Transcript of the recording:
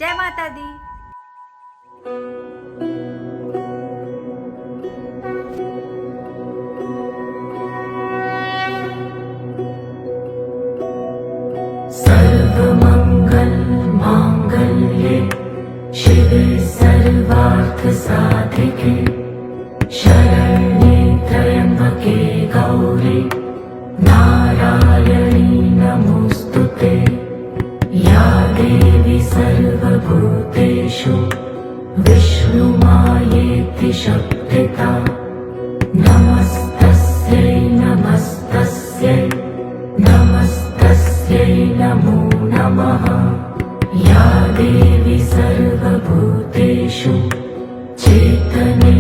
जय माता दी। सर्वमंगल मांगल्ये शिवे सर्वार्थ साधिके शरण्ये त्र्यंबके गौरी नारायणी नमोस्तुते। या देवी सर्वभूतेषु विष्णुमायेति शक्तिता नमस्तस्यै नमस्तस्यै नमस्तस्यै नमो नमः। या देवी सर्वभूतेषु चैतन्यविधीयते